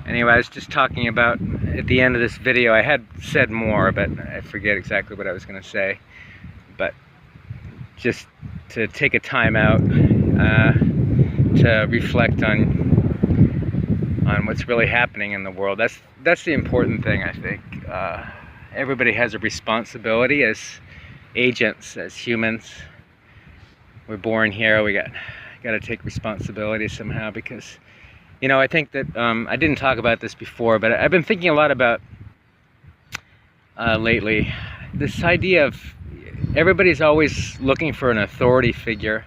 Anyway, I was just talking about, at the end of this video, I had said more, but I forget exactly what I was going to say. But just to take a time out to reflect on what's really happening in the world. That's the important thing, I think. Everybody has a responsibility as agents, as humans. We're born here. We got to take responsibility somehow, because, you know, I think that I didn't talk about this before, but I've been thinking a lot about lately this idea of everybody's always looking for an authority figure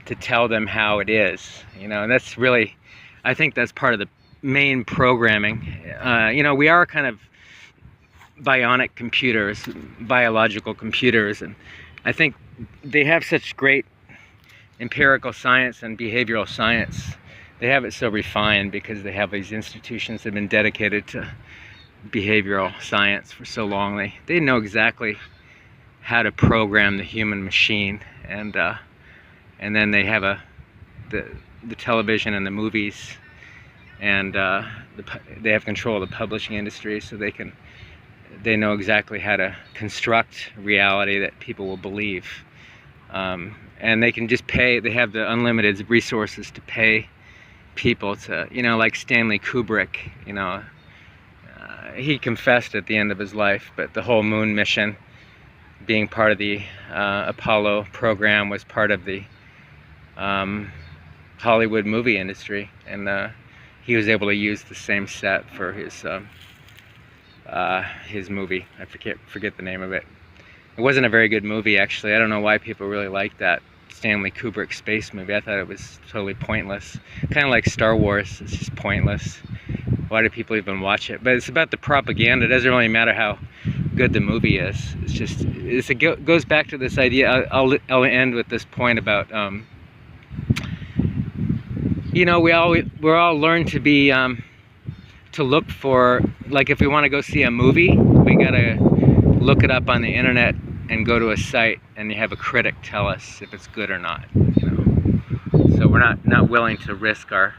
to tell them how it is, you know, and that's really, I think that's part of the main programming. You know, we are kind of bionic computers, biological computers, and I think they have such great empirical science and behavioral science. They have it so refined because they have these institutions that have been dedicated to behavioral science for so long. They know exactly how to program the human machine, and then they have the television and the movies, and they have control of the publishing industry, so they know exactly how to construct reality that people will believe, and they can just pay. They have the unlimited resources to pay people to, you know, like Stanley Kubrick, you know, he confessed at the end of his life, but the whole moon mission, being part of the Apollo program, was part of the Hollywood movie industry, and he was able to use the same set for his movie. I forget the name of it. It wasn't a very good movie, actually. I don't know why people really liked that Stanley Kubrick space movie. I thought it was totally pointless. Kind of like Star Wars. It's just pointless. Why do people even watch it? But it's about the propaganda. It doesn't really matter how good the movie is. It's just, it goes back to this idea. I'll end with this point about, you know, we're all learned to be, to look for, like, if we want to go see a movie, we gotta look it up on the internet and go to a site and you have a critic tell us if it's good or not, you know. So we're not willing to risk our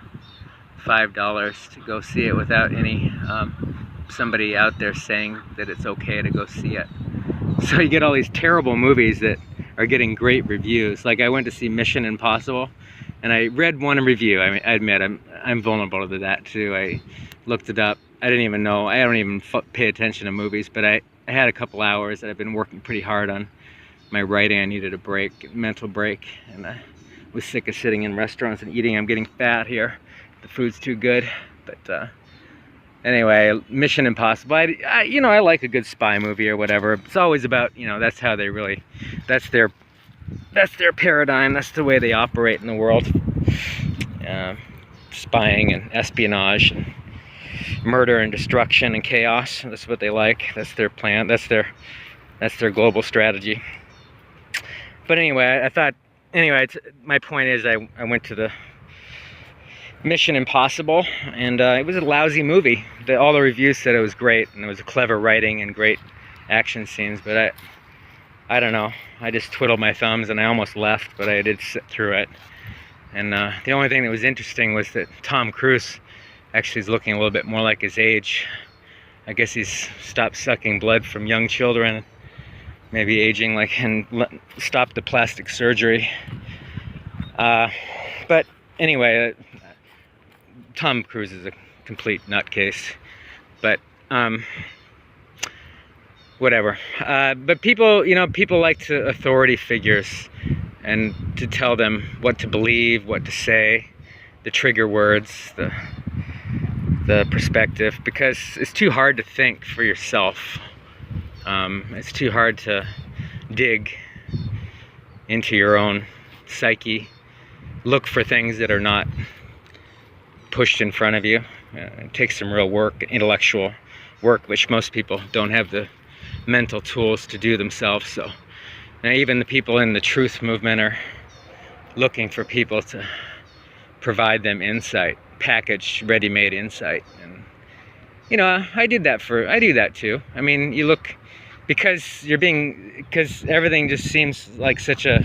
$5 to go see it without any somebody out there saying that it's okay to go see it. So you get all these terrible movies that are getting great reviews. Like, I went to see Mission Impossible, and I read one review. I mean, I admit I'm vulnerable to that too. I looked it up. I didn't even know. I don't even pay attention to movies, but I had a couple hours that I've been working pretty hard on my writing. I needed a break, mental break, and I was sick of sitting in restaurants and eating. I'm getting fat here. The food's too good. But anyway, Mission Impossible. You know, I like a good spy movie or whatever. It's always about, you know, that's how they really, that's their paradigm. That's the way they operate in the world. Spying and espionage and murder and destruction and chaos. That's what they like. That's their plan. That's their global strategy. But anyway, I thought, anyway, my point is I went to the Mission Impossible, and it was a lousy movie. All the reviews said it was great, and it was clever writing and great action scenes, but I don't know. I just twiddled my thumbs and I almost left, but I did sit through it. And the only thing that was interesting was that Tom Cruise actually is looking a little bit more like his age. I guess he's stopped sucking blood from young children, maybe aging, like, and stopped the plastic surgery. But anyway, Tom Cruise is a complete nutcase. But whatever. But people, you know, people like to authority figures and to tell them what to believe, what to say, the trigger words, the perspective, because it's too hard to think for yourself. It's too hard to dig into your own psyche, look for things that are not pushed in front of you. It takes some real work, intellectual work, which most people don't have the mental tools to do themselves. So now even the people in the truth movement are looking for people to provide them insight, packaged, ready-made insight. And you know, I do that too. I mean, you look, because everything just seems like such a,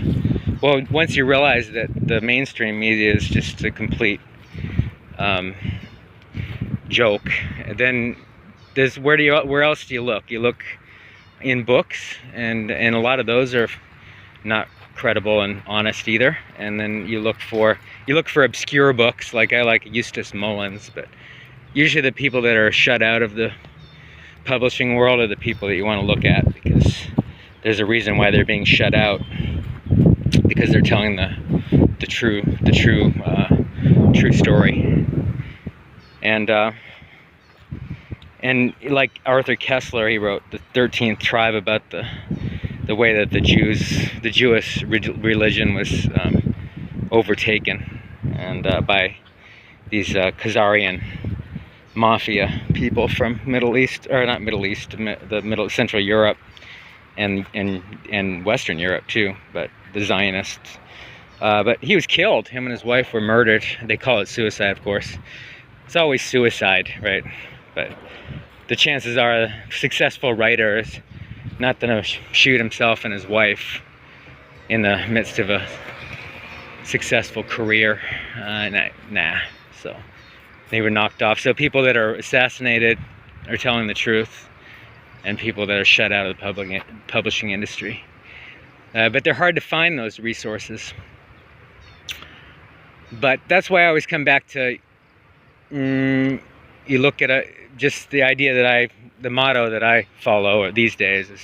well, once you realize that the mainstream media is just a complete joke. And then where else do you look? You look in books, and a lot of those are not credible and honest either. And then you look for obscure books, like I like Eustace Mullins, but usually the people that are shut out of the publishing world are the people that you want to look at, because there's a reason why they're being shut out, because they're telling the true story. And like Arthur Kessler, he wrote The 13th Tribe about the way that the Jewish religion was overtaken, and by these Khazarian mafia people from Middle East, or not Middle East, the Central Europe and Western Europe too, but the Zionists. But he was killed. Him and his wife were murdered. They call it suicide, of course. It's always suicide, right? But the chances are a successful writer is not going to shoot himself and his wife in the midst of a successful career. Nah. So they were knocked off. So people that are assassinated are telling the truth, and people that are shut out of the publishing industry. But they're hard to find, those resources. But that's why I always come back to, you look at just the idea that the motto that I follow these days is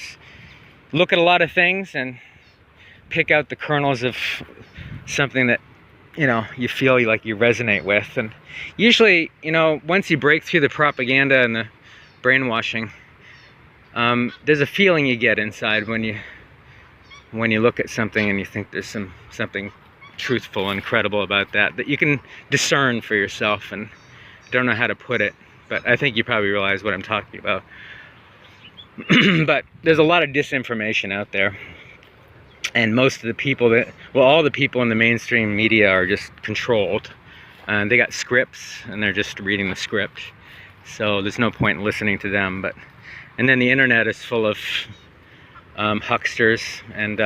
look at a lot of things and pick out the kernels of something that, you feel like you resonate with. And usually, once you break through the propaganda and the brainwashing, there's a feeling you get inside when you look at something and you think there's something truthful and credible about that you can discern for yourself, and don't know how to put it, but I think you probably realize what I'm talking about. But there's a lot of disinformation out there, and most of the people all the people in the mainstream media are just controlled, and they got scripts and they're just reading the script, so there's no point in listening to them. And then the internet is full of hucksters, and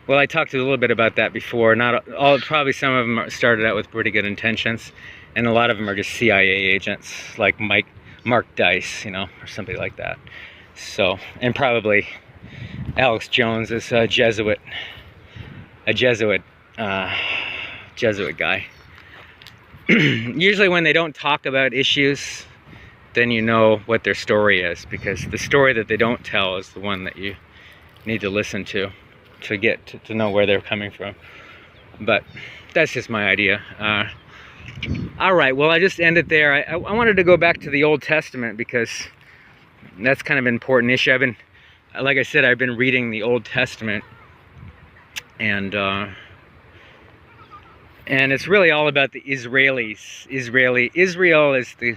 well, I talked a little bit about that before. Not all, probably some of them started out with pretty good intentions, and a lot of them are just CIA agents, like Mark Dice, or somebody like that. So, and probably Alex Jones is a Jesuit guy. Usually when they don't talk about issues, then you know what their story is, because the story that they don't tell is the one that you need to listen to get to know where they're coming from. But that's just my idea. All right, well, I just ended there. I wanted to go back to the Old Testament, because that's kind of an important issue. Like I said, I've been reading the Old Testament, and it's really all about the Israelis. Israel is the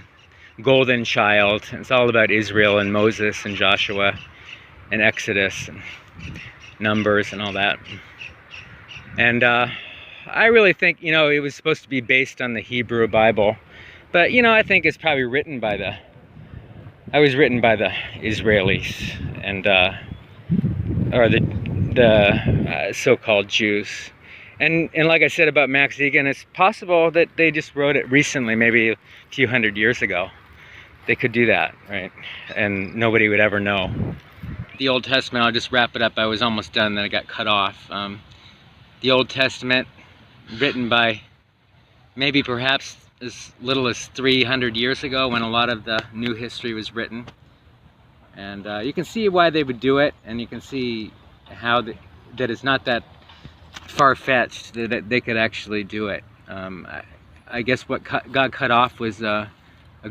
golden child. It's all about Israel and Moses and Joshua and Exodus and Numbers and all that. And I really think, it was supposed to be based on the Hebrew Bible, but I think it's probably written by the Israelis, and or the so-called Jews. And like I said about Max Egan, it's possible that they just wrote it recently, maybe a few hundred years ago. They could do that, right? And nobody would ever know. The Old Testament, I'll just wrap it up. I was almost done, then I got cut off. The Old Testament, written by maybe perhaps as little as 300 years ago, when a lot of the new history was written. And you can see why they would do it, and you can see how that it's not that far-fetched that they could actually do it. I guess what got cut off was a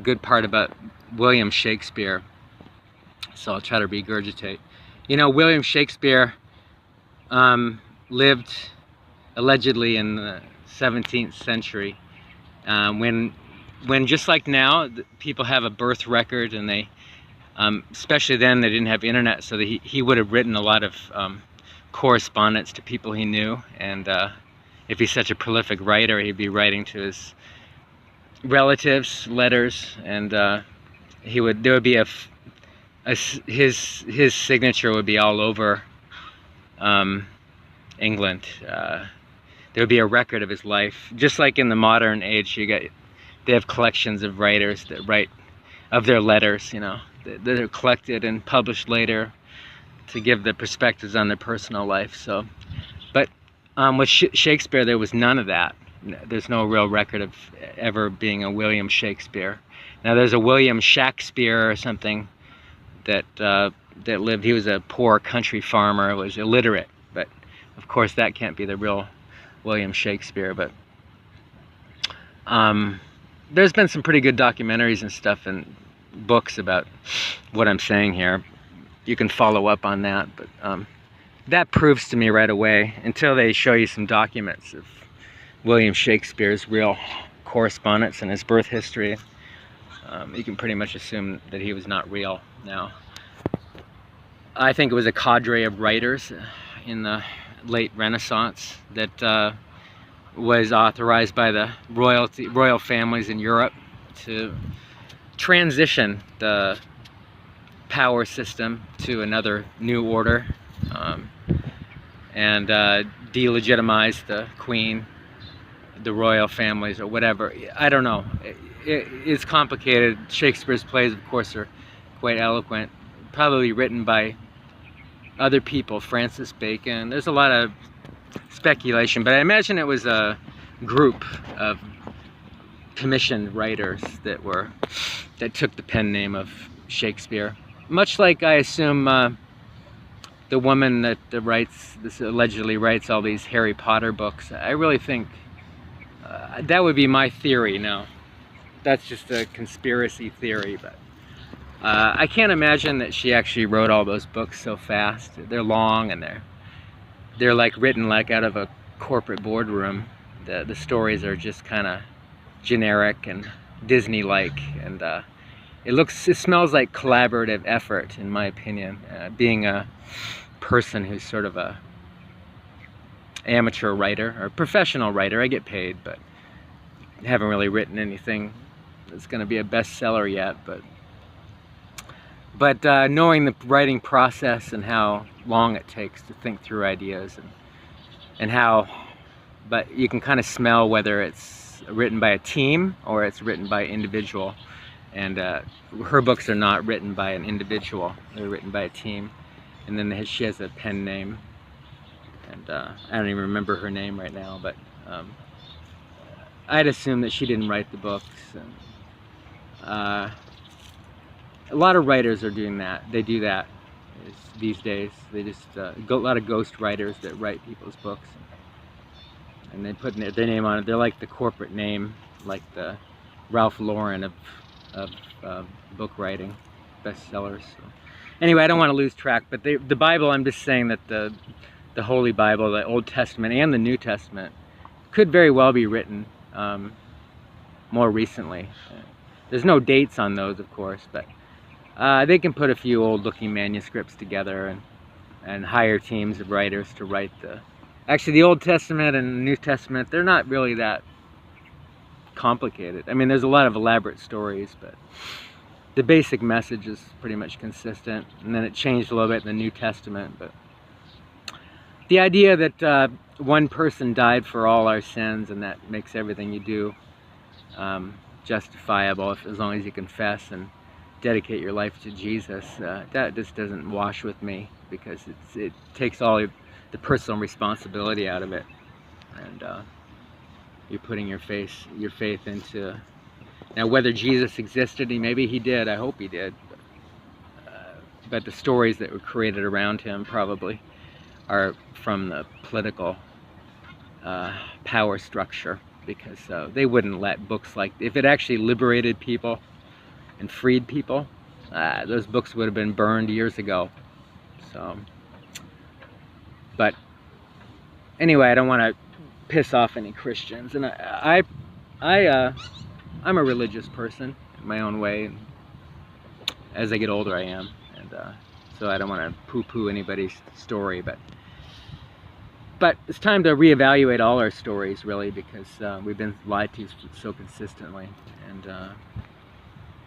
good part about William Shakespeare. So I'll try to regurgitate. William Shakespeare lived allegedly in the 17th century, when just like now, people have a birth record, and they, especially then, they didn't have internet, so that he would have written a lot of correspondence to people he knew, and if he's such a prolific writer, he'd be writing to his relatives letters, and there would be his signature would be all over England. There would be a record of his life, just like in the modern age. You got they have collections of writers that write of their letters, you know, that are collected and published later to give the perspectives on their personal life. So, but with Shakespeare, there was none of that. There's no real record of ever being a William Shakespeare. Now there's a William Shakespeare or something that that lived. He was a poor country farmer, was illiterate, but of course that can't be the real William Shakespeare. But there's been some pretty good documentaries and stuff and books about what I'm saying here. You can follow up on that, but that proves to me right away, until they show you some documents of William Shakespeare's real correspondence and his birth history, you can pretty much assume that he was not real. Now, I think it was a cadre of writers in the late Renaissance that was authorized by the royal families in Europe to transition the power system to another new order, and delegitimize the Queen, the royal families, or whatever. I don't know. It's complicated. Shakespeare's plays, of course, are quite eloquent. Probably written by other people, Francis Bacon. There's a lot of speculation, but I imagine it was a group of commissioned writers that took the pen name of Shakespeare. Much like, I assume, the woman that allegedly writes all these Harry Potter books. I really think that would be my theory. Now, that's just a conspiracy theory, but I can't imagine that she actually wrote all those books so fast. They're long, and they're like written like out of a corporate boardroom. The stories are just kind of generic and Disney-like, and it smells like collaborative effort, in my opinion. Being a person who's sort of a amateur writer or professional writer, I get paid, but I haven't really written anything that's going to be a bestseller yet. But knowing the writing process and how long it takes to think through ideas, and how, but you can kind of smell whether it's written by a team or it's written by an individual. And her books are not written by an individual; they're written by a team. And then she has a pen name, and I don't even remember her name right now. But I'd assume that she didn't write the books. And, a lot of writers are doing that. They do that these days. They just a lot of ghost writers that write people's books, and they put their name on it. They're like the corporate name, like the Ralph Lauren of book writing, bestsellers. So, anyway, I don't want to lose track. But the Bible, I'm just saying that the Holy Bible, the Old Testament and the New Testament, could very well be written more recently. There's no dates on those, of course, but they can put a few old-looking manuscripts together and hire teams of writers to write Actually, the Old Testament and the New Testament, they're not really that complicated. I mean, there's a lot of elaborate stories, but the basic message is pretty much consistent. And then it changed a little bit in the New Testament. But the idea that one person died for all our sins, and that makes everything you do justifiable as long as you confess and dedicate your life to Jesus, that just doesn't wash with me, because it takes all the personal responsibility out of it, and you're putting your faith into. Now, whether Jesus existed, maybe he did. I hope he did. But the stories that were created around him probably are from the political power structure, because they wouldn't let books like, if it actually liberated people and freed people, those books would have been burned years ago. So, but anyway, I don't want to piss off any Christians, and I'm a religious person in my own way, and as I get older I am, and so I don't want to poo-poo anybody's story, but it's time to reevaluate all our stories, really, because we've been lied to so consistently, and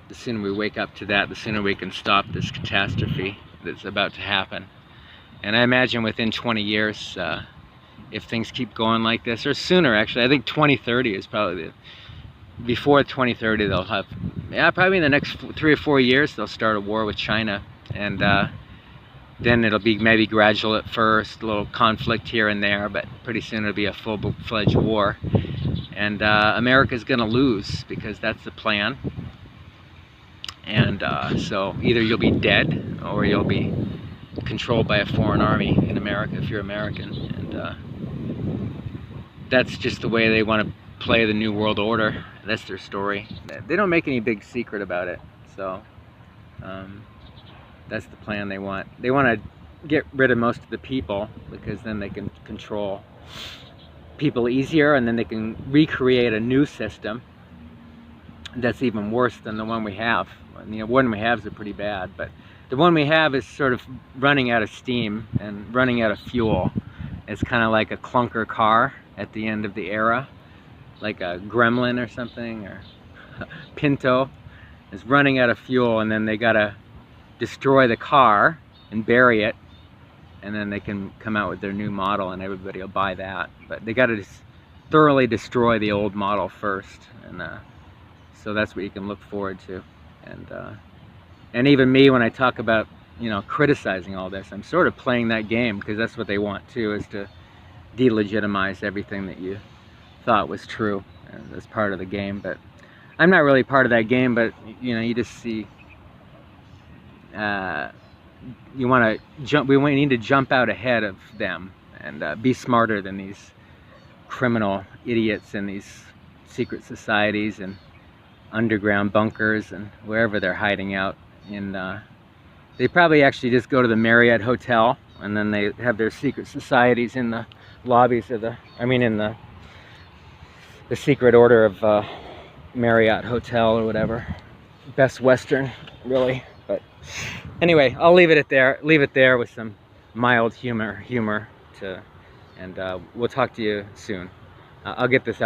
the sooner we wake up to that, the sooner we can stop this catastrophe that's about to happen. And I imagine within 20 years, if things keep going like this, or sooner actually, I think 2030 is probably before 2030 they'll have, yeah, probably in the next 3 or 4 years they'll start a war with China, and then it'll be maybe gradual at first, a little conflict here and there, but pretty soon it'll be a full-fledged war. And America's going to lose, because that's the plan. And so either you'll be dead, or you'll be controlled by a foreign army in America if you're American. And that's just the way they want to play the New World Order. That's their story. They don't make any big secret about it. So that's the plan they want. They want to get rid of most of the people, because then they can control people easier, and then they can recreate a new system that's even worse than the one we have. You know, one we have is pretty bad, but the one we have is sort of running out of steam and running out of fuel. It's kind of like a clunker car at the end of the era, like a Gremlin or something, or Pinto. Is running out of fuel, and then they gotta destroy the car and bury it, and then they can come out with their new model and everybody will buy that. But they got to just thoroughly destroy the old model first, and so that's what you can look forward to. And even me, when I talk about, you know, criticizing all this, I'm sort of playing that game, because that's what they want too, is to delegitimize everything that you thought was true, and that's part of the game. But I'm not really part of that game, but you know, you just see you want to jump. We need to jump out ahead of them and be smarter than these criminal idiots in these secret societies and underground bunkers and wherever they're hiding out. They probably actually just go to the Marriott Hotel, and then they have their secret societies in the lobbies of in the secret order of Marriott Hotel or whatever. Best Western, really. But anyway, I'll leave it there with some mild humor and we'll talk to you soon. I'll get this out.